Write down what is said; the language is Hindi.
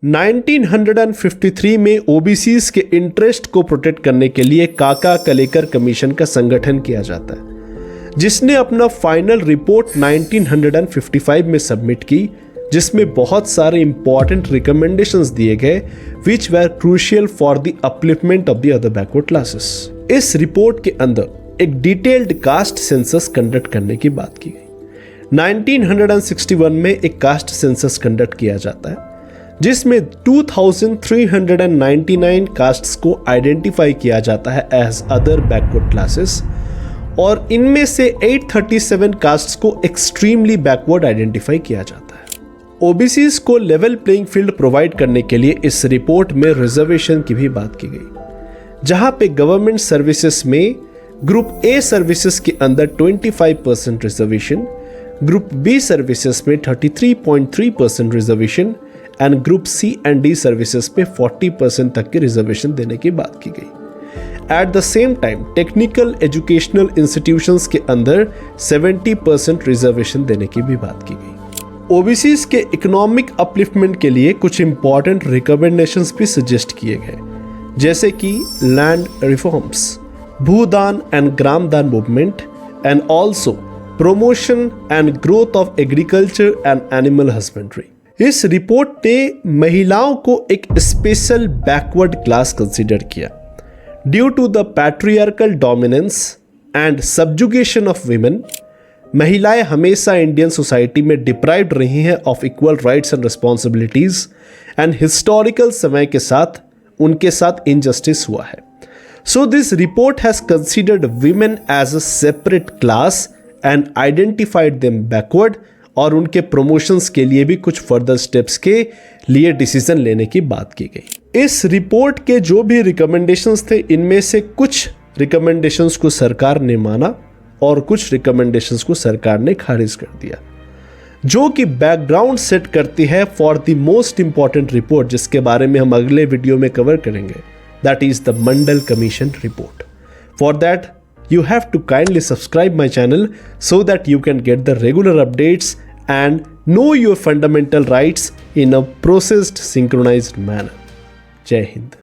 1953 में ओबीसीज के इंटरेस्ट को प्रोटेक्ट करने के लिए काका कलेकर कमीशन का संगठन किया जाता है, जिसने अपना फाइनल रिपोर्ट 1955 में सबमिट की, जिसमें बहुत सारे इंपॉर्टेंट रिकमेंडेशंस दिए गए which were crucial for the upliftment of the other backward classes. इस रिपोर्ट के अंदर एक डिटेल्ड कास्ट सेंसस कंडक्ट करने की बात की गई। 1961 में एक कास्ट सेंसस कंडक्ट किया जाता है, जिसमें 2399 कास्ट्स को आइडेंटिफाई किया जाता है एज अदर बैकवर्ड क्लासेस, और इनमें से 837 कास्ट्स को एक्सट्रीमली बैकवर्ड आइडेंटिफाई किया जाता है। ओबीसीज को लेवल प्लेइंग फील्ड प्रोवाइड करने के लिए इस रिपोर्ट में रिजर्वेशन की भी बात की गई, जहां पे गवर्नमेंट सर्विसेज में ग्रुप ए सर्विसेज के अंदर 25% रिजर्वेशन, ग्रुप बी सर्विसेज में 33.3% reservation and group C and D services पे 40% तक की रिजर्वेशन देने की बात की गई। At the same time technical educational institutions के अंदर 70% रिजर्वेशन देने की भी बात की गई। ओबीसीज के इकोनॉमिक अपलिफ्टमेंट के लिए कुछ इंपॉर्टेंट रिकमेंडेशंस भी सजेस्ट किए गए, जैसे कि land reforms, Bhoodan and Gramdan movement and also promotion and growth of agriculture and animal husbandry. इस रिपोर्ट ने महिलाओं को एक स्पेशल बैकवर्ड क्लास कंसीडर किया due to the patriarchal dominance and subjugation of women. महिलाएं हमेशा इंडियन सोसाइटी में डिप्राइव्ड रही हैं of equal rights and responsibilities, and historical समय के साथ उनके साथ इनजस्टिस हुआ है। So this report has considered women as a separate class and identified them backward, और उनके प्रमोशंस के लिए भी कुछ फर्दर स्टेप्स के लिए डिसीजन लेने की बात की गई। इस रिपोर्ट के जो भी रिकमेंडेशंस थे, इनमें से कुछ रिकमेंडेशंस को सरकार ने माना और कुछ रिकमेंडेशंस को सरकार ने खारिज कर दिया, जो कि बैकग्राउंड सेट करती है for the most important report, जिसके बारे में हम अगले वीडियो में कवर करेंगे, that is the Mandal commission report. For that you have to kindly subscribe my channel so that you can get the regular updates and know your fundamental rights in a processed, synchronized manner. Jai Hind.